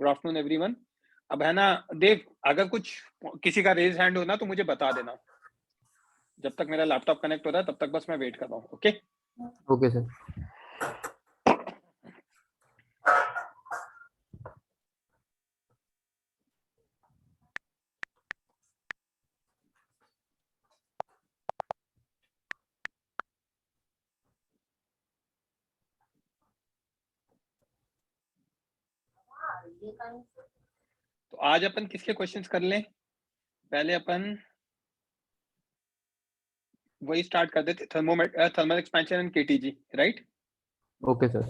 Good afternoon everyone. अब है ना देव, अगर कुछ किसी का रेज हैंड हो ना तो मुझे बता देना। जब तक मेरा लैपटॉप कनेक्ट हो रहा है तब तक बस मैं वेट कर रहा हूँ। Okay okay sir. तो आज अपन किसके क्वेश्चंस कर लें? पहले अपन वही स्टार्ट कर देते, thermal expansion and KTG, right? Okay sir.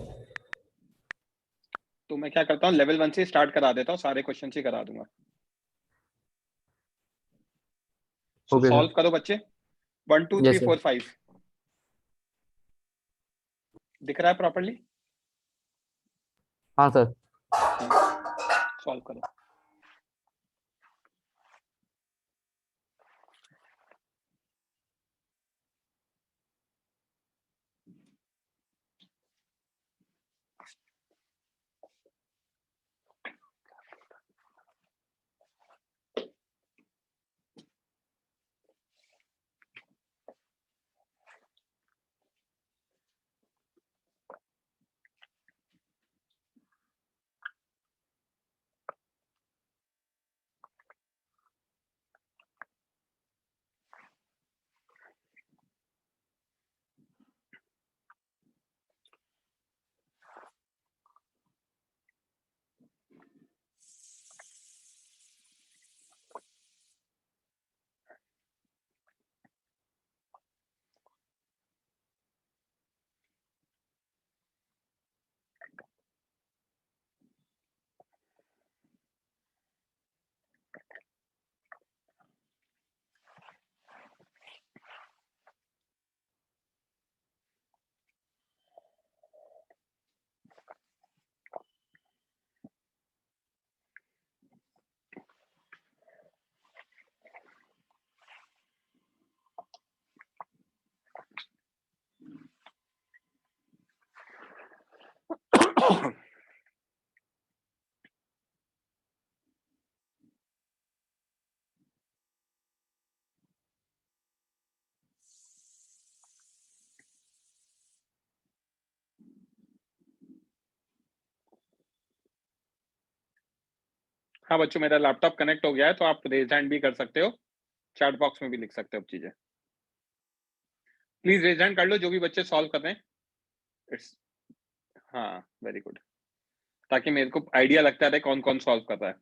तो मैं क्या करता हूँ, लेवल 1 से स्टार्ट करा देता हूँ, सारे क्वेश्चन ही करा दूंगा। So okay solve sir. करो बच्चे। 1 2 3 यस सर। 4 5 दिख रहा है प्रॉपरली? हाँ सर। सॉल्व करो। हाँ बच्चों, मेरा लैपटॉप कनेक्ट हो गया है, तो आप रेज हैंड भी कर सकते हो, चैट बॉक्स में भी लिख सकते हो चीजें। प्लीज रेज हैंड कर लो जो भी बच्चे सॉल्व कर रहे हैं। इट्स हाँ, वेरी गुड, ताकि मेरे को आइडिया लगता रहे कौन कौन सॉल्व कर रहा है।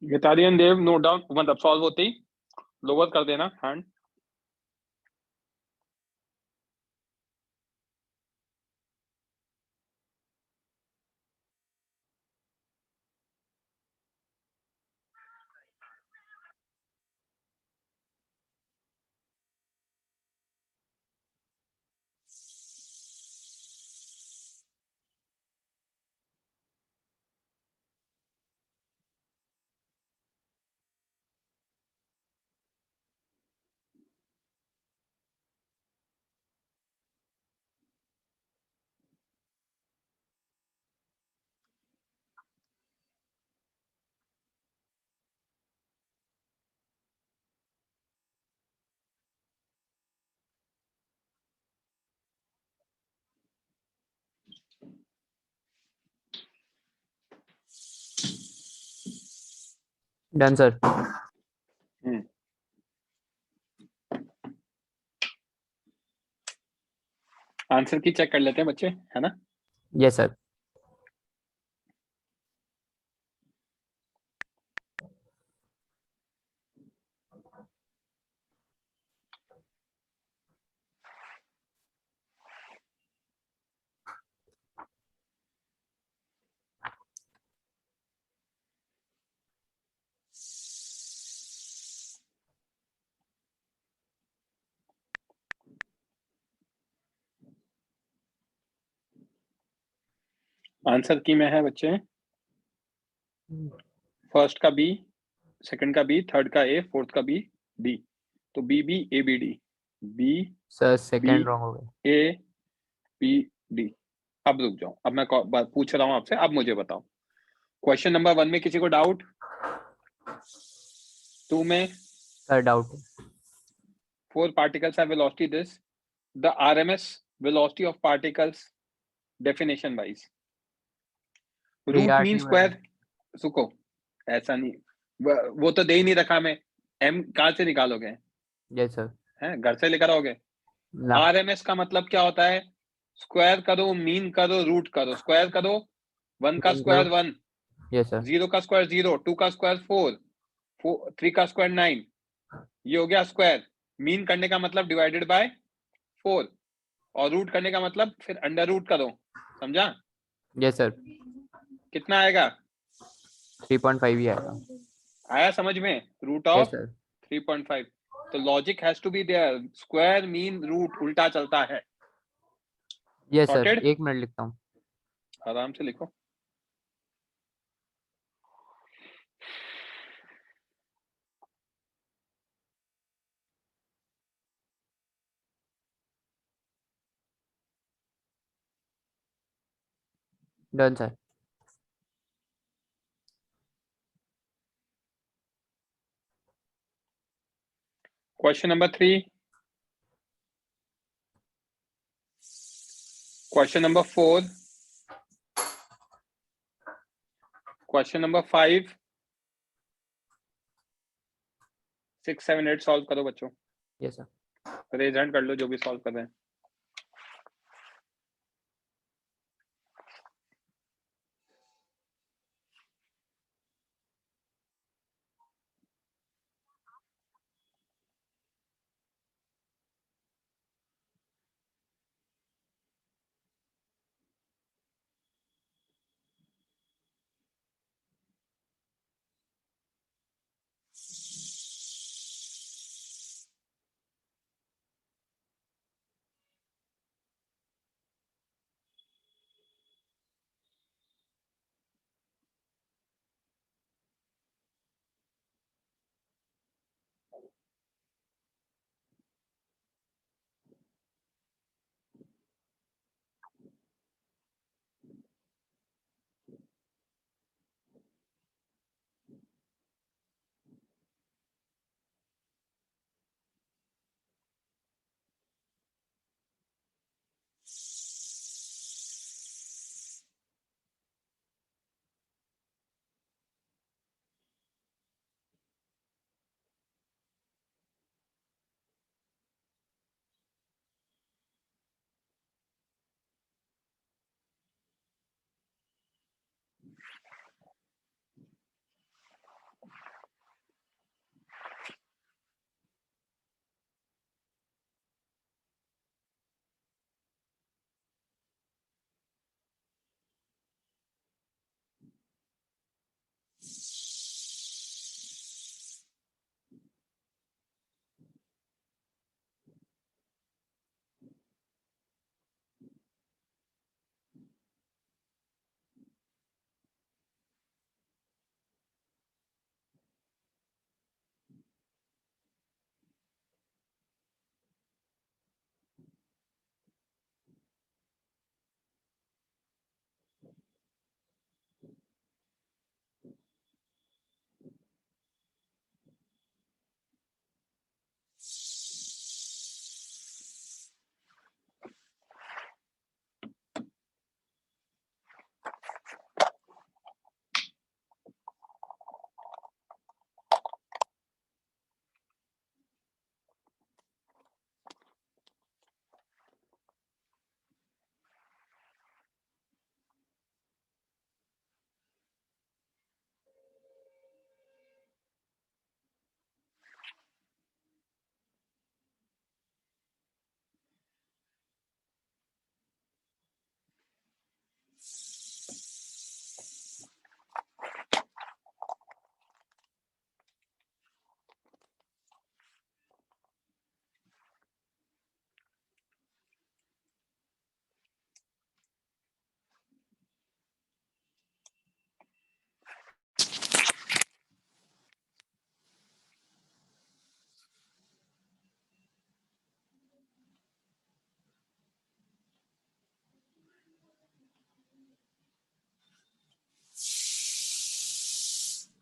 गिटारियन देव नोट डाउन, मतलब सॉल्व होते ही लोअर कर देना हैंड। Done sir. आंसर की चेक कर लेते हैं बच्चे, है ना। Yes sir. आंसर की में है बच्चे, फर्स्ट का बी, सेकंड का बी, थर्ड का ए, फोर्थ का बी, डी। तो B B A B D, B sir B second wrong हो गया। A B D. अब रुक जाओ, अब मैं पूछ रहा हूं आपसे, अब मुझे बताओ। क्वेश्चन नंबर 1 में किसी को डाउट? 2 में? सर डाउट है। 4 particles have velocity this, the RMS velocity of particles definition wise, three root R mean T by. Square. सुको, ऐसा नहीं, वो तो दे ही नहीं रखा। मैं एम कहाँ से निकालोगे? Yes sir. हैं, घर से लेकर आओगे? ना। आरएमएस का मतलब क्या होता है? स्क्वायर करो, मीन करो, रूट करो। स्क्वायर करो, 1 का मीन करो। Square 1, yes sir. 0 का स्क्वायर 0, 2 का स्क्वायर 4, 3 का स्क्वायर 9। ये हो गया स्क्वायर। मीन करने का मतलब डिवाइडेड बाय 4, और रूट करने का मतलब फिर अंडर रूट करो। समझा? Yes sir. कितना आएगा? 3.5 ही आएगा। आया समझ में? Root yes of sir. 3.5। तो logic has to be there, square mean root उल्टा चलता है। Yes sir, sorted? 1 मिनट लिखता हूँ। आराम से लिखो। Done sir. Question number 3, question number 4, question number 5, 6, 7, 8 solve करो बच्चों। Yes sir. रेज हैंड कर लो जो भी सॉल्व कर रहे हैं।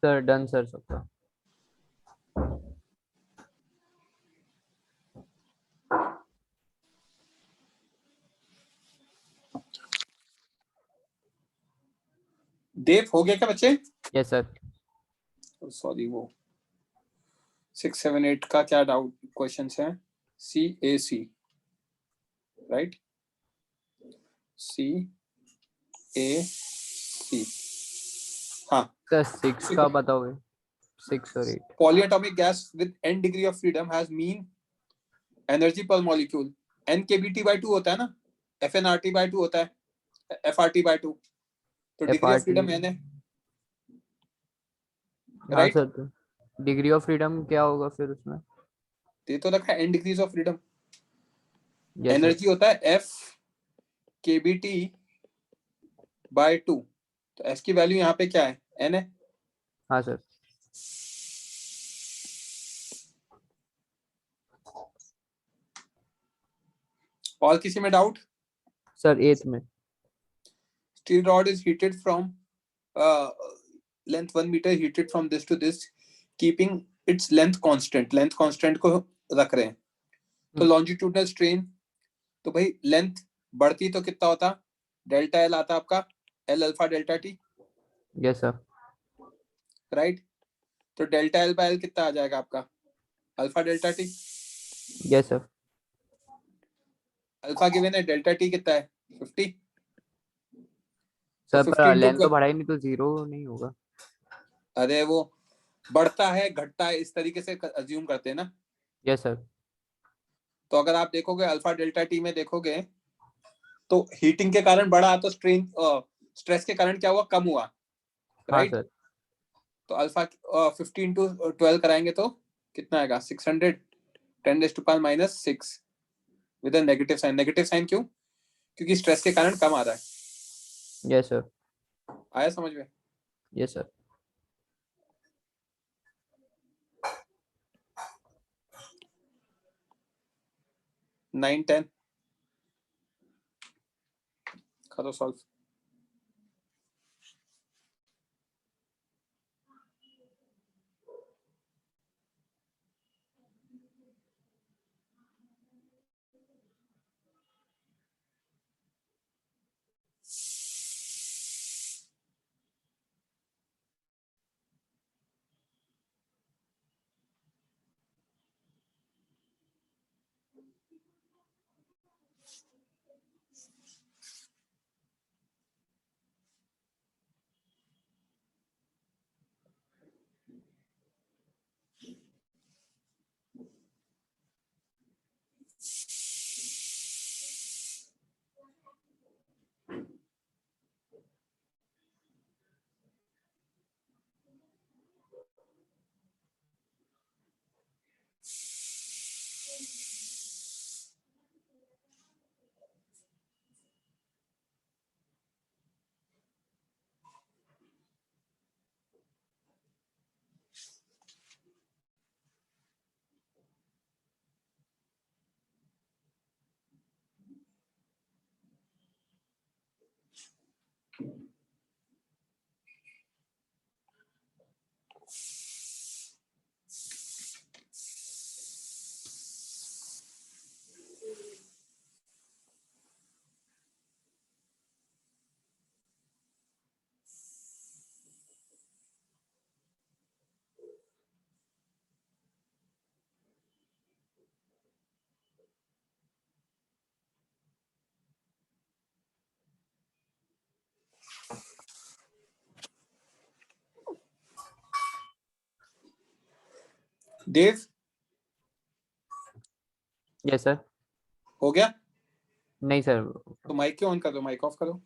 सर डन सर सबका। देव हो गया क्या बच्चे? Yes sir. सॉरी, वो 6, 7, 8 का क्या डाउट क्वेश्चन है? CAC, right? CAC, हाँ। सर 6 का बताओगे? 6 और 8। Polyatomic gas with n degree of freedom has mean energy per molecule n kBT by 2 होता है ना, FnRT by 2 होता है, FRT by 2, तो डिग्री ऑफ फ्रीडम n है, हाँ राइट? सर, तो डिग्री ऑफ फ्रीडम क्या होगा फिर उसमें? ये तो रखा है n degrees of freedom. Yes sir. Energy होता है F kBT by 2, तो S की वैल्यू यहाँ पे क्या है? n है। हाँ सर। और किसी में डाउट? सर 8th में। Steel rod is heated from length 1 meter, heated from this to this, keeping its length constant. Length constant को रख रहे हैं, तो longitudinal strain, तो भाई लेंथ बढ़ती तो कितना होता? डेल्टा एल आता आपका, L alpha delta T, yes sir. Right? तो डेल्टा एल बाय एल कितना आ जाएगा आपका? Alpha delta T. Yes sir. Alpha given है, डेल्टा टी कितना है? 50। तो सर 50 पर इंटू लेंथ तो बढ़ा ही नहीं तो 0 नहीं होगा। अरे वो बढ़ता है घटता है इस तरीके से अज्यूम करते हैं ना। Yes sir. तो अगर आप देखोगे अल्फा डेल्टा टी में देखोगे तो हीटिंग के कारण बढ़ा, तो स्ट्रेन स्ट्रेस के कारण क्या हुआ? कम हुआ, हाँ राइट? सर। तो अल्फा 50 × 12 कराएंगे तो कितना आएगा? 600, 10⁻⁻6 with negative sign. Negative sign क्यों? क्योंकि स्ट्रेस के कारण कम आ रहा है। Yes sir. आया समझ में? Yes sir. 9, 10 करो सॉल्व। देव यस सर। हो गया? नहीं सर। तो माइक क्यों ऑन कर दो, माइक ऑफ करो।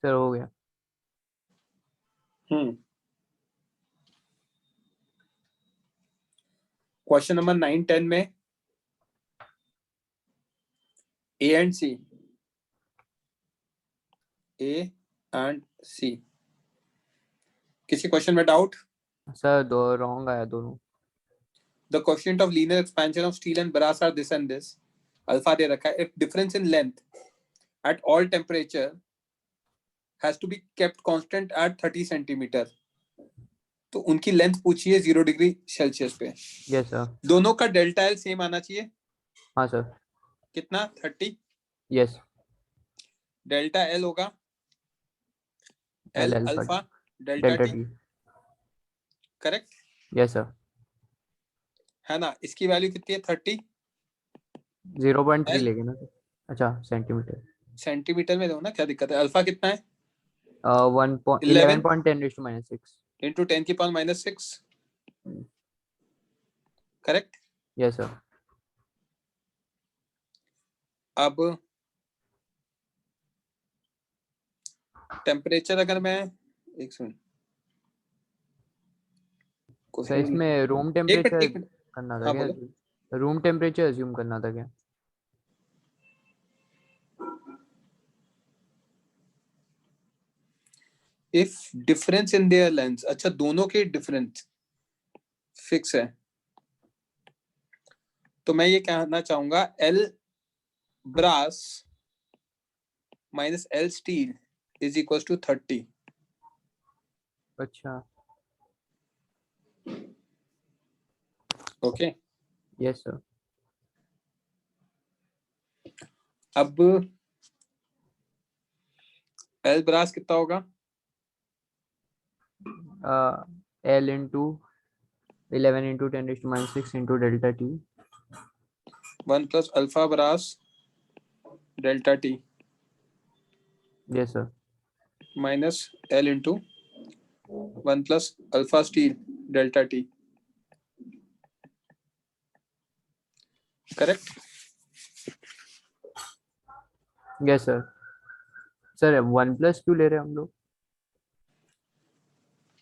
सर हो गया। क्वेश्चन नंबर 9-10 में A and C, A and सी, किसी क्वेश्चन में डाउट? सर दो रॉन्ग आया दोनों। The coefficient of linear expansion of steel and brass are this and this. Alpha दे रखा है. If difference in length at all temperature has to be kept constant at 30 centimetre, तो उनकी length पूछिए 0 degree Celsius पे. Yes sir. दोनों का delta L same आना चाहिए. हाँ सर। कितना? 30. यस। डेल्टा एल होगा L L alpha alpha delta delta T. T. Correct yes sir. है ना? इसकी वैल्यू कितनी है? 30. 0.3 एल लेंगे ना सर। अच्छा सेंटीमीटर। सेंटीमीटर में दो ना, क्या दिक्कत है? अल्फा कितना है? 11 11.10⁻6 इंटू 10 की पावर -6. करेक्ट. Yes sir. अब टेम्परेचर अगर मैं एक मिनट, सर इसमें रूम एक टेम्परेचर मिनट. करना था हाँ क्या? बोलो. रूम टेम्परेचर अज्यूम करना था क्या? If difference in their length, अच्छा दोनों के डिफरेंस फिक्स है, तो मैं ये कहना चाहूंगा L brass minus L steel is equal to 30. अच्छा। ओके. Yes sir. अब एल ब्रास कितना होगा? L into 11 × 10⁻6 into delta T. 1 plus alpha brass delta T yes sir. Minus L into 1 plus alpha steel delta T. Correct. Yes sir. Sir 1+ क्यों ले रहे हैं हम लोग?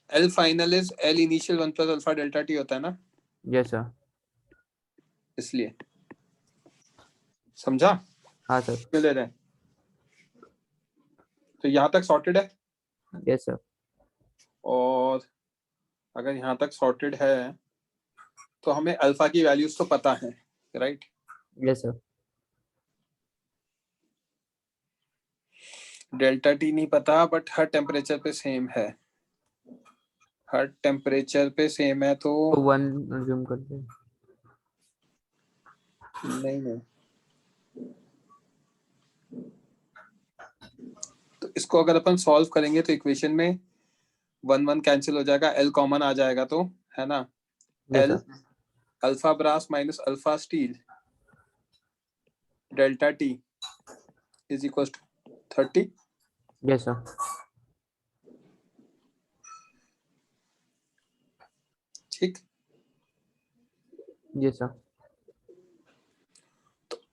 L final is L initial 1 plus alpha delta T होता है ना, yes sir. इसलिए. समझा? हाँ सर। क्यों ले रहे हैं? तो यहाँ तक सॉर्टेड है. Yes sir. और अगर यहाँ तक सॉर्टेड है तो हमें अल्फा की वैल्यूज तो पता है, right? Yes sir. Delta T नहीं पता, बट हर टेम्परेचर पे सेम है. हर टेम्परेचर पे सेम है तो 1 अज्यूम करते हैं। नहीं. तो इसको अगर अपन सॉल्व करेंगे तो इक्वेशन में 1 कैंसिल हो जाएगा, एल कॉमन आ जाएगा, तो है ना. Yes L sir. Alpha brass minus alpha steel delta T is equal to 30. Yes sir. ठीक. Yes sir.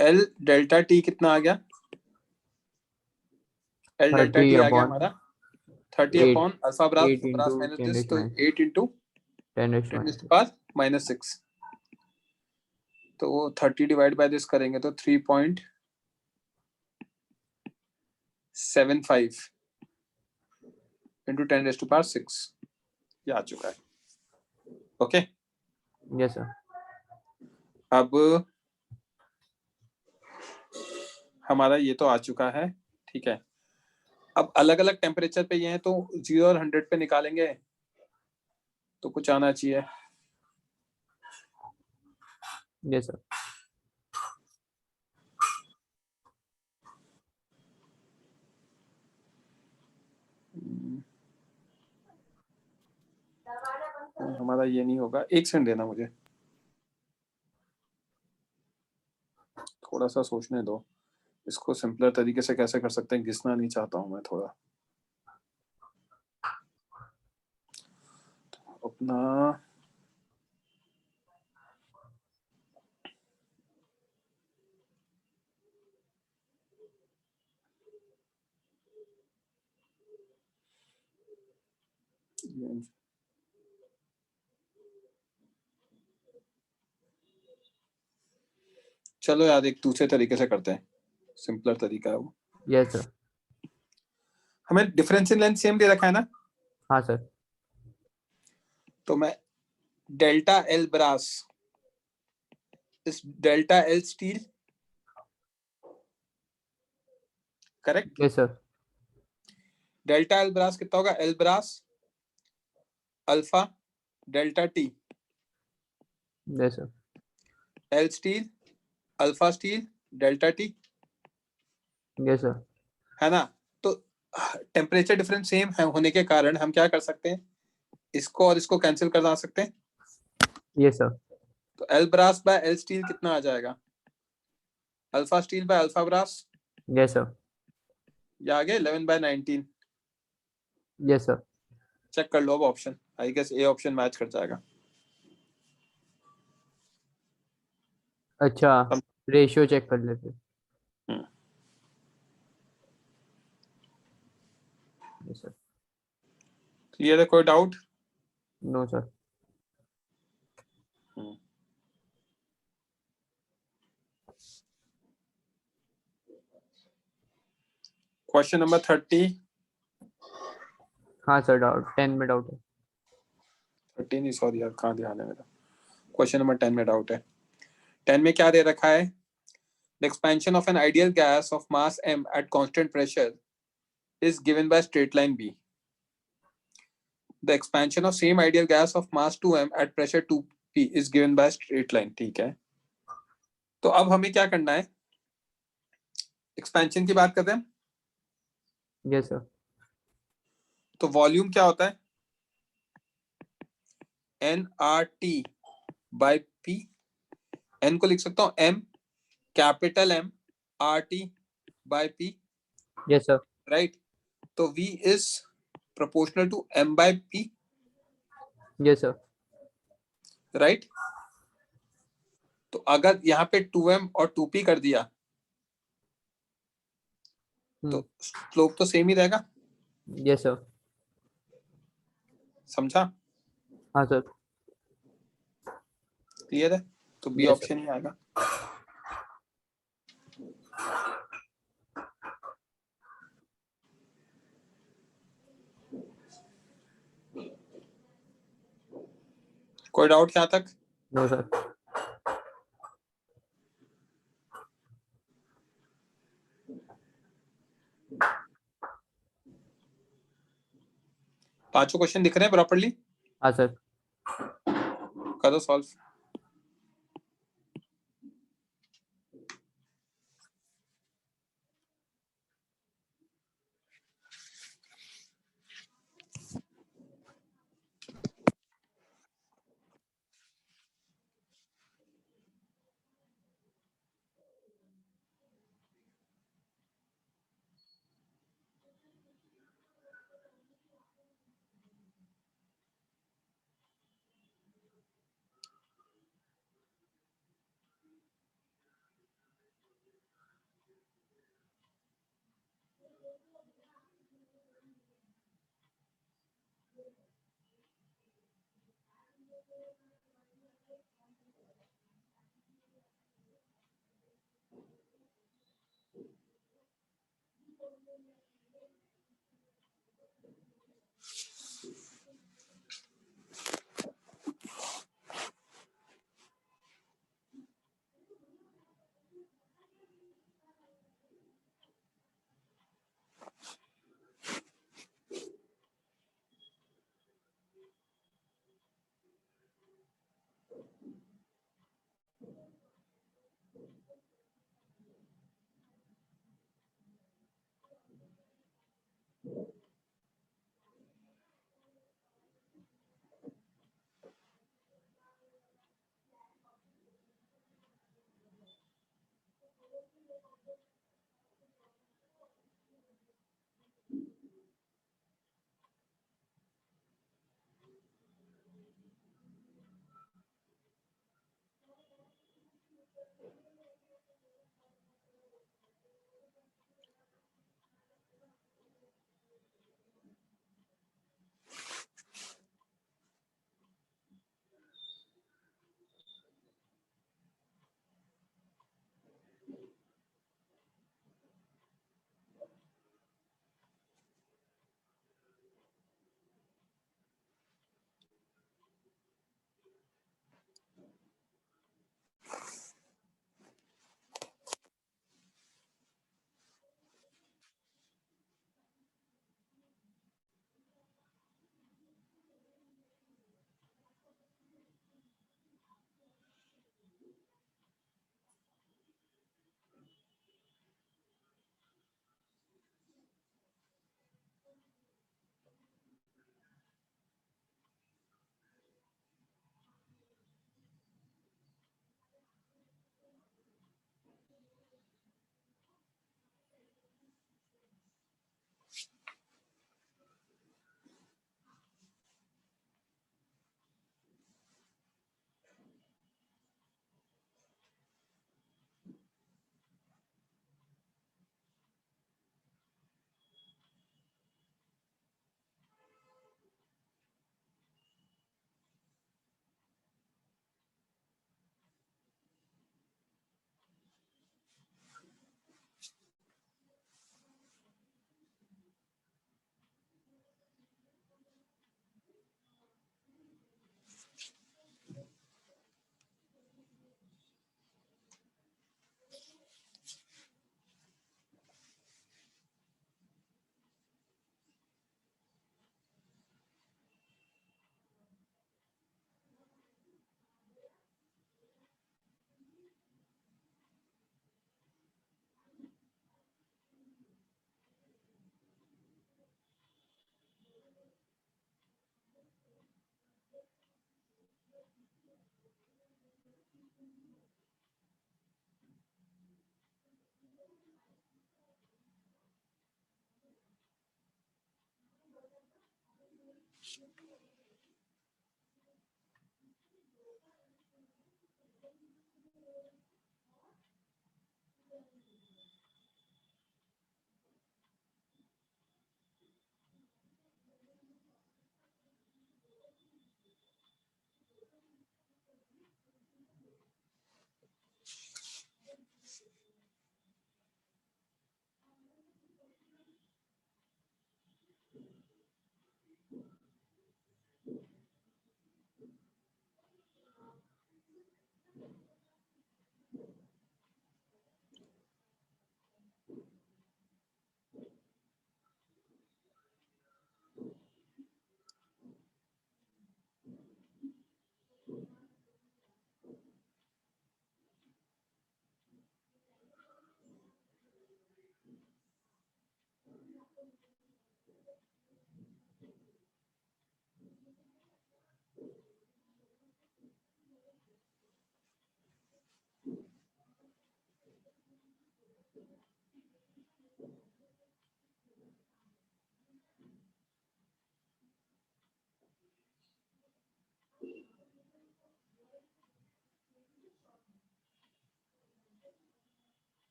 L delta T कितना आ गया? एल डेल्टा 30 टी आ गया अपॉन हमारा 30 8 upon alpha brass 8 brass into minus ten this, rest तो minus 8 into 10 10 to power -6. तो वो 30 divide by this करेंगे तो 3.75 इंटू 10 टू पावर 6 ये आ चुका है. ओके. Yes sir. अब हमारा ये तो आ चुका है, ठीक है. अब अलग अलग टेम्परेचर पे ये है, तो 0 और 100 पे निकालेंगे तो कुछ आना चाहिए. Yes sir. हमारा ये नहीं होगा, एक सेकंड देना मुझे, थोड़ा सा सोचने दो. इसको सिंपलर तरीके से कैसे कर सकते हैं, घिसना नहीं चाहता हूं मैं थोड़ा अपना. चलो यार एक दूसरे तरीके से करते हैं, सिंपलर तरीका है वो। Yes sir. हमें डिफरेंस इन लेंथ सेम दे रखा है ना, हाँ सर। तो मैं delta L brass is delta L steel, correct. Yes sir. Delta L brass कितना होगा, L brass alpha delta T, yes sir. L steel alpha steel delta T, yes sir. है ना। तो टेम्परेचर डिफरेंस सेम है होने के कारण हम क्या कर सकते हैं, इसको और इसको कैंसिल कर सकते हैं। Yes sir. तो L brass by L steel कितना आ जाएगा, alpha steel by alpha brass, yes sir. ये आ गया 11/19। Yes sir. चेक कर लो अब option, I guess A option match कर जाएगा। अच्छा, रेशियो चेक कर लेते। Yes sir. क्लियर है, कोई doubt? No sir. Question number 30, हाँ सर, डाउट 10 में डाउट है। 30 नहीं, सॉरी यार कहाँ ध्यान है मेरा। क्वेश्चन नंबर 10 में डाउट है। 10 में क्या दे रखा है, the expansion of an ideal gas of mass m at constant pressure is given by straight line b. The expansion of same ideal gas of mass 2m at pressure 2p is given by straight line, ठीक है। तो अब हमें क्या करना है, expansion की बात करते हैं। Yes sir. तो वॉल्यूम क्या होता है, N R T by P, N को लिख सकता हूं M capital M R T by P, yes sir. Right. तो V is proportional to M by P, yes sir. Right. तो अगर यहाँ पे 2M और 2P कर दिया तो स्लोप तो सेम ही रहेगा, यस सर। समझा? हाँ सर। क्लियर है, तो बी यस सर। ऑप्शन ही आएगा। कोई डाउट यहाँ तक? No sir. पांचों क्वेश्चन दिख रहे हैं प्रॉपर्ली? हाँ सर। करो solve.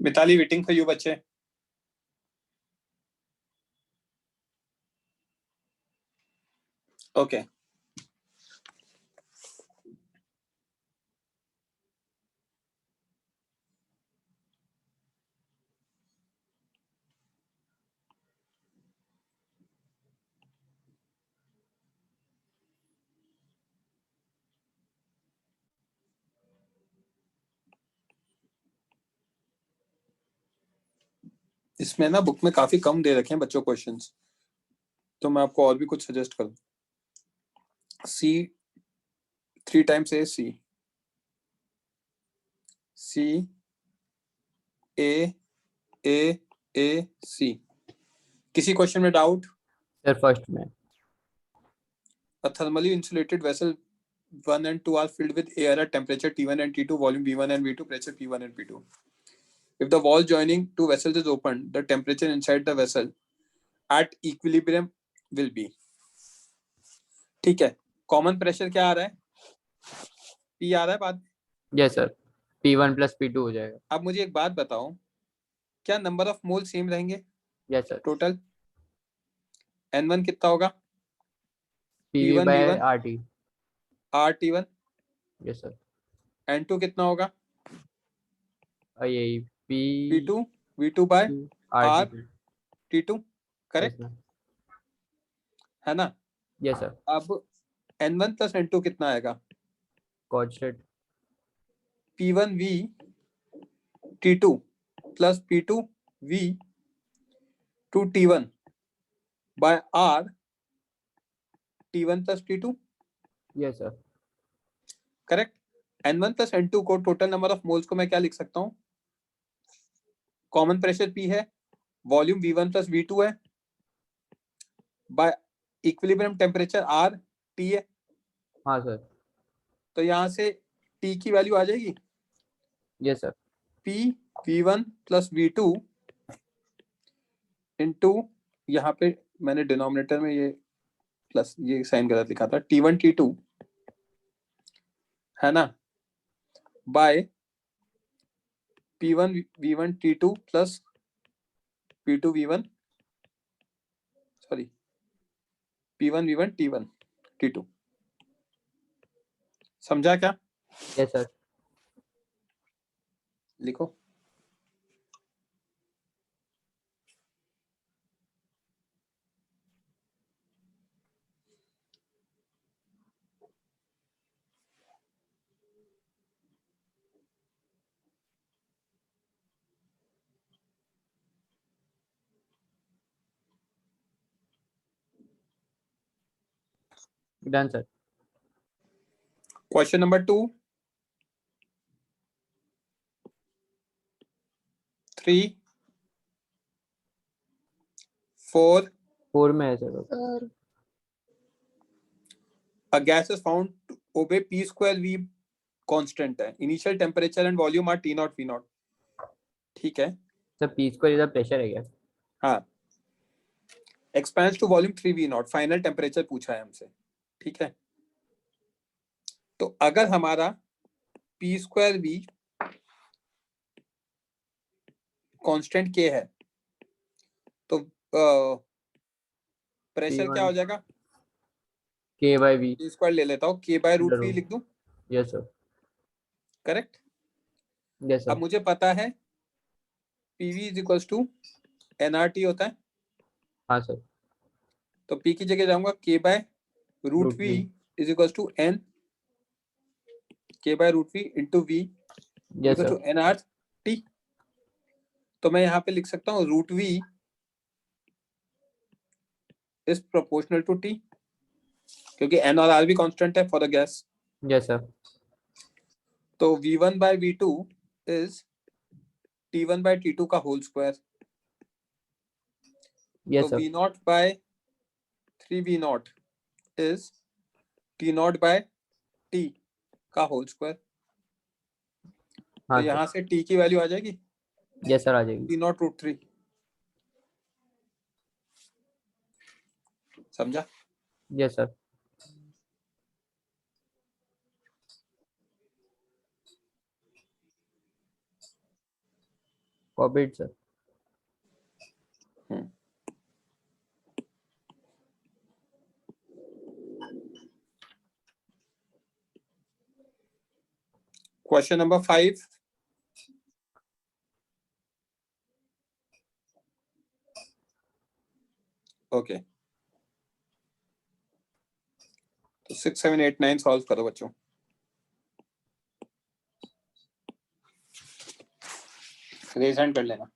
Mitali waiting for you बच्चे। ओके इसमें ना बुक में काफी कम दे रखे हैं बच्चों क्वेश्चंस, तो मैं आपको और भी कुछ सजेस्ट करूं। सी 3 टाइम्स ए सी, सी ए ए ए सी। किसी क्वेश्चन में डाउट? सर फर्स्ट में। A thermally insulated vessel 1 and 2 are filled with air at temperature T1 and T2, volume V1 and V2, pressure P1 and P2. If the wall joining two vessels is opened, the temperature inside the vessel at equilibrium will be. ठीक है, common pressure क्या आ रहा है? P आ रहा है बाद। Yes sir, P1 + P2 हो जाएगा। अब मुझे एक बात बताओ, क्या नंबर ऑफ मोल सेम रहेंगे? Yes sir. टोटल N1 कितना होगा? PV P1 by V1 RT। RT1। Yes sir. N2 कितना होगा? यही P2 V2 by RT2। RT2, correct है ना? Yes sir. अब N1 plus N2 कितना आएगा? Constant P1V T2 plus P2V to T1 by R T1 plus T2, yes sir. Correct. N1 plus N2 को total number of moles को मैं क्या लिख सकता हूँ? कॉमन प्रेशर P है, वॉल्यूम V1 plus V2 है, by equilibrium temperature R T है। हाँ सर। तो यहाँ से T की वैल्यू आ जाएगी। Yes sir. P V1 plus V2 into, यहाँ पे मैंने डिनोमिनेटर में ये प्लस ये साइन गलत लिखा था, T1 T2 है ना, bye P1 V1 T2 plus P2 V1, sorry P1 V1 T1 T2। समझा क्या? Yes sir. लिखो। Done sir. Question number 2, 3, 4। 4 में है sir. A gas is found to obey P square V constant है, initial temperature and volume are T0 V0। ठीक है sir P square इधर pressure है क्या? हाँ, expands to volume 3 V0, final temperature पूछा है हमसे। ठीक है, तो अगर हमारा P square V constant K है, तो प्रेशर क्या हो जाएगा? K/V। P स्क्वायर ले लेता हूँ, K/√V लिख दूं, यस सर। करेक्ट। यस अब सर। मुझे पता है PV is equals to nRT होता है, हाँ सर। तो P की जगह जाऊंगा K/√V is equals to N K/√V into V yes equal to sir. nRT। तो मैं यहाँ पे लिख सकता हूँ √V is proportional to T, क्योंकि N और R भी कांस्टेंट है for the gas. Yes sir. तो V1 by V2 is T1 by T2 का होल स्क्वायर, तो yes sir. V0 by 3V0 is T0 by T का whole square. तो हाँ यहाँ सर। से T की वैल्यू आ जाएगी यस सर आ जाएगी। T0 √3। समझा? Yes sir. forbid, sir. Question number 5. Okay. तो 6, 7, 8, 9 सॉल्व करो बच्चों. रेज हैंड कर लेना.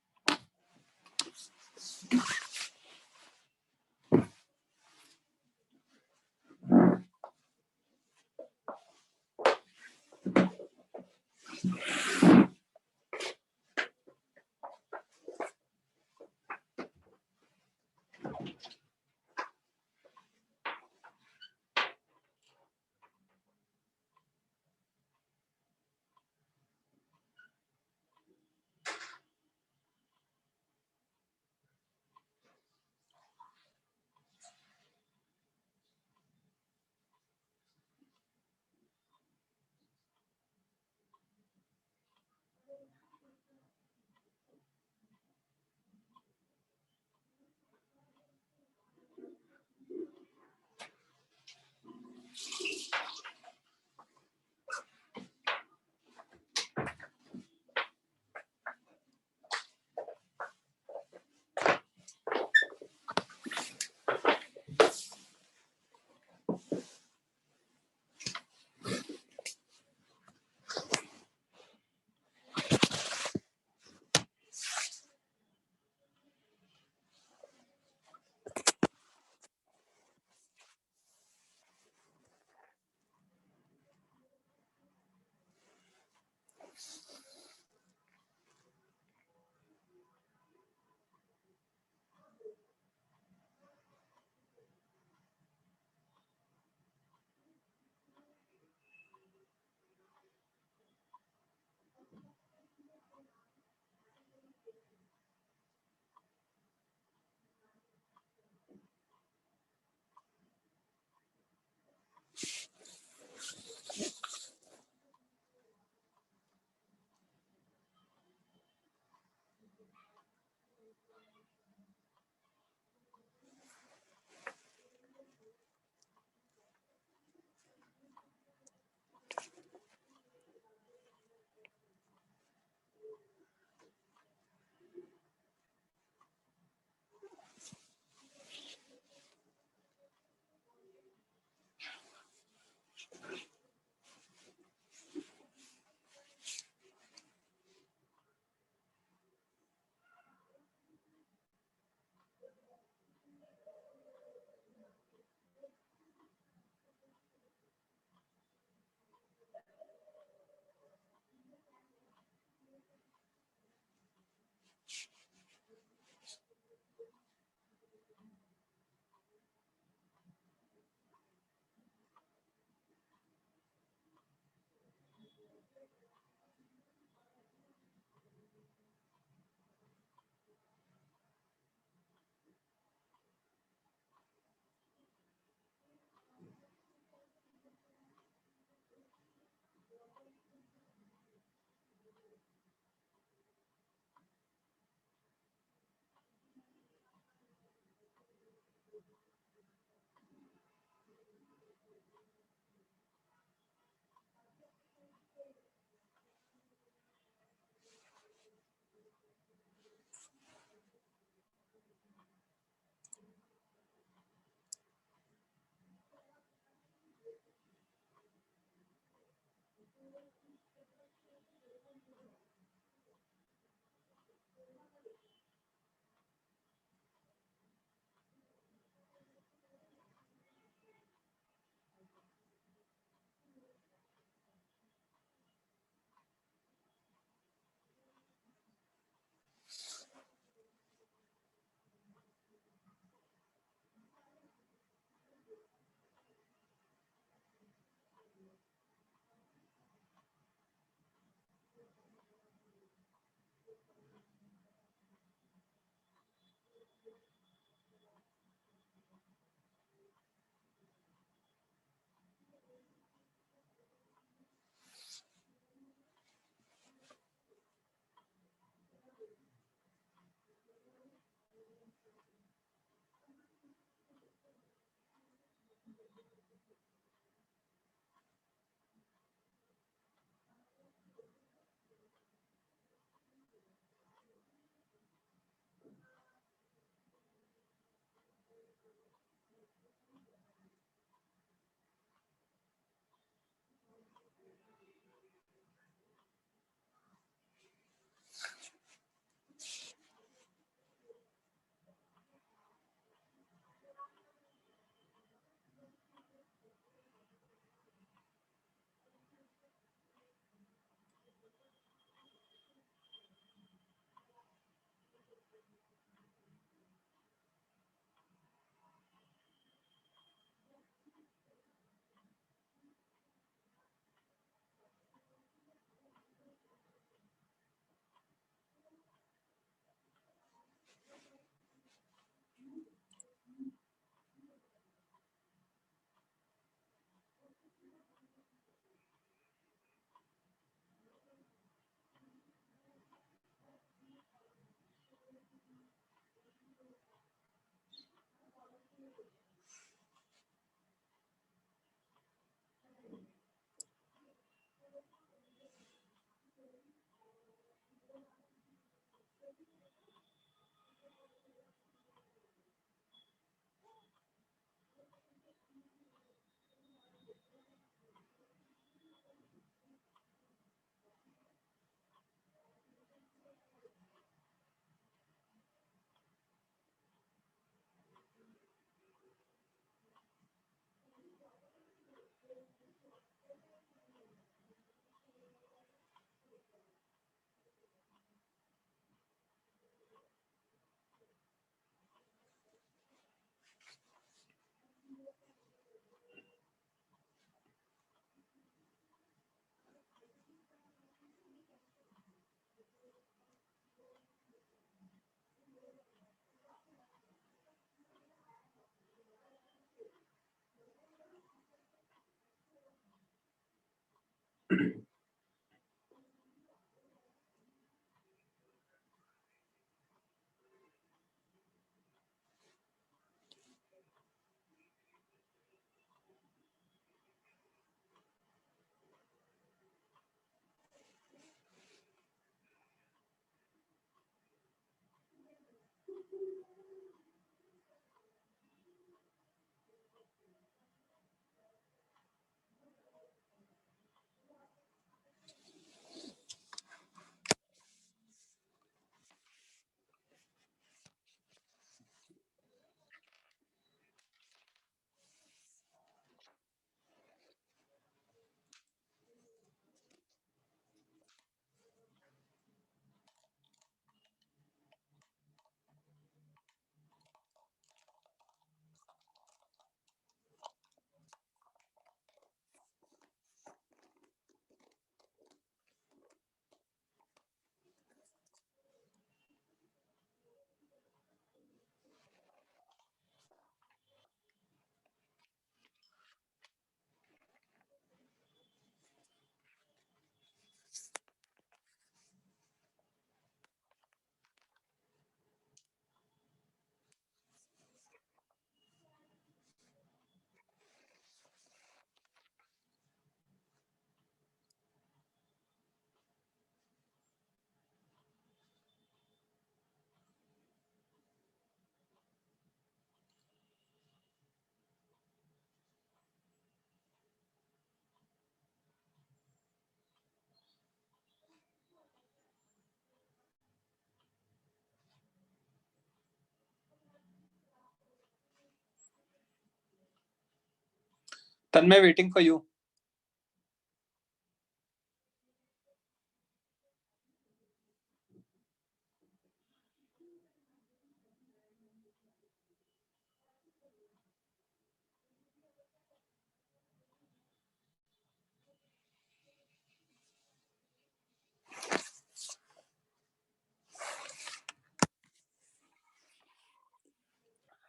Tanmay, waiting for you.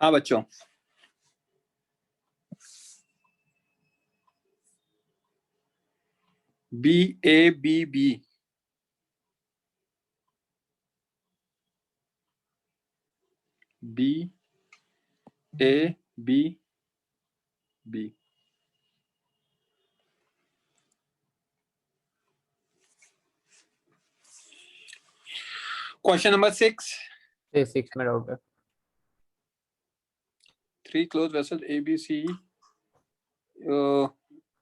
हाँ बच्चों, BABB BABB. Question number 6. 6 में डाउट है. 3 closed vessels A, B, C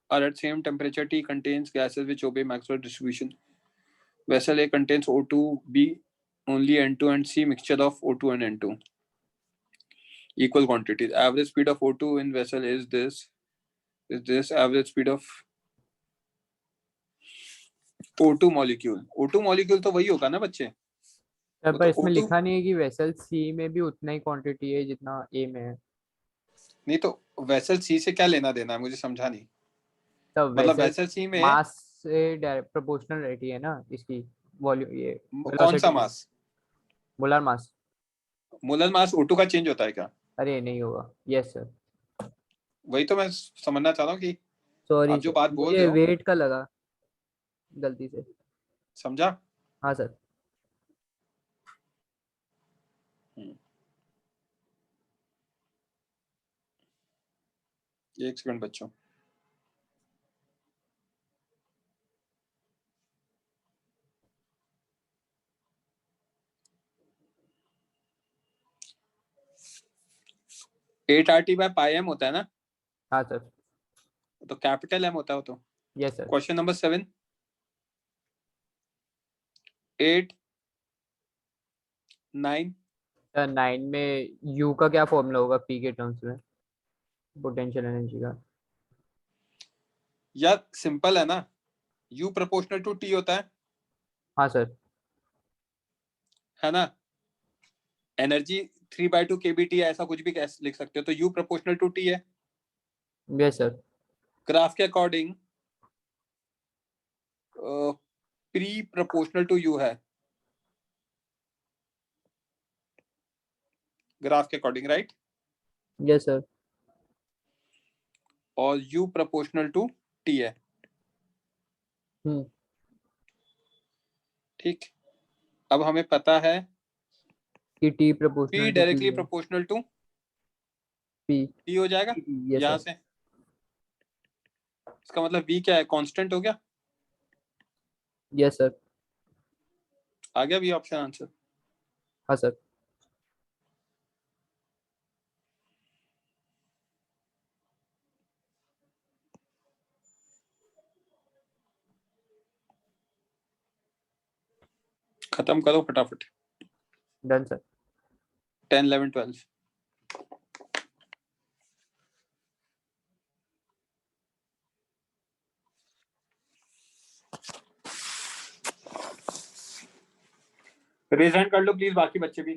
are at same temperature. T contains gases which obey Maxwell distribution. Vessel A contains O2, B only N2, and C mixture of O2 and N2. Equal quantities. Average speed of O2 in vessel is this. Is this average speed of O2 molecule? O2 molecule तो वही होगा ना बच्चे? Sir पर तो इसमें O2 लिखा नहीं है कि वेसल सी में भी उतना ही क्वांटिटी है जितना ए में है. नहीं तो वेसल सी से क्या लेना देना है, मुझे समझा नहीं. तो मतलब वेसल वेसल सी में मास से प्रोपोर्शनल रहती है ना इसकी वॉल्यूम, ये कौन सा velocity, mass? Molar mass. Molar mass O2 का चेंज होता है क्या? अरे नहीं होगा. Yes sir. वही तो मैं समझना चाह रहा हूँ कि सॉरी आप जो सर, बात बोल मुझे रहे हो. वेट का लगा गलती से. समझा? हाँ सर. एक सेकंड बच्चों. Eight RT by pi M होता है ना? हाँ सर. तो कैपिटल एम होता है वो तो. Yes sir. Question number 7. 8 9 sir 9 में यू का क्या फॉर्मूला होगा पी के टर्म्स में, पोटेंशियल एनर्जी का? यार सिंपल है ना, U प्रोपोर्शनल टू T होता हाँ सर. है ना? एनर्जी 3/2 kBT है, ऐसा कुछ भी लिख सकते हो. तो U प्रोपोर्शनल टू T है. Yes sir. ग्राफ के according pre proportional to U है. ग्राफ के अकॉर्डिंग, राइट? Yes sir. और U प्रोपोर्शनल टू T है. ठीक. अब हमें पता है कि T P proportional to directly P. Proportional to P. T हो जाएगा. यस यहां सर. से इसका मतलब V क्या है? कांस्टेंट हो गया. Yes sir. आ गया V ऑप्शन आंसर. हाँ सर. खत्म करो फटाफट. Done sir. 10 11 12. रेज हैंड कर लो प्लीज, बाकी बच्चे भी.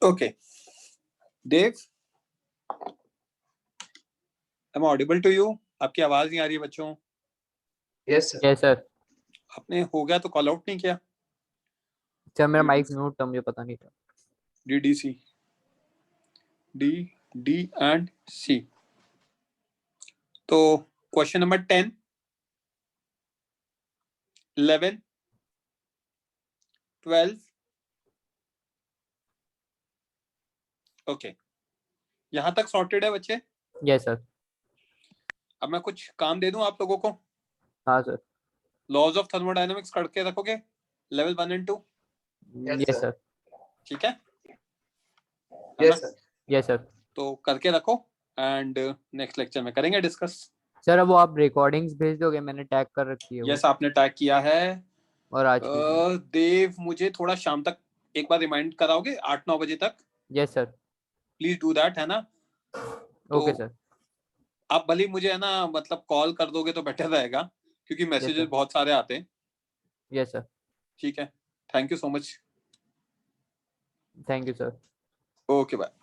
Okay Dev, am I audible to you? आपकी आवाज नहीं आ रही है बच्चों. Yes, sir. Yes sir. आपने हो गया तो कॉल आउट नहीं किया. सर मेरा माइक म्यूट था, मुझे पता नहीं था. DDC, D, D and C. तो क्वेश्चन नंबर 10, 11, 12. ओके, यहां तक सॉर्टेड है बच्चे. Yes sir. अब मैं कुछ काम दे दूं आप लोगों को. हाँ सर. लॉज ऑफ थर्मोडायनेमिक्स करके रखोगे level 1 and 2. Yes, yes sir. Sir. ठीक है. Yes, sir. Yes sir. तो करके रखो एंड नेक्स्ट लेक्चर में करेंगे डिस्कस. सर अब वो आप रिकॉर्डिंग्स भेज दोगे, मैंने टैग कर रखी है वो. यस, आपने टैग किया है. और आज की. देव, मुझे थोड़ा शाम तक एक बार रिमाइंड कराओगे 8-9 बजे तक. Yes sir. Please do that, है ना. Okay sir. आप भले ही मुझे है ना मतलब कॉल कर दोगे तो बेटर रहेगा, क्योंकि मैसेजेस sir. बहुत सारे आते हैं. Yes sir. ठीक है, thank you so much. Thank you sir. Okay bye.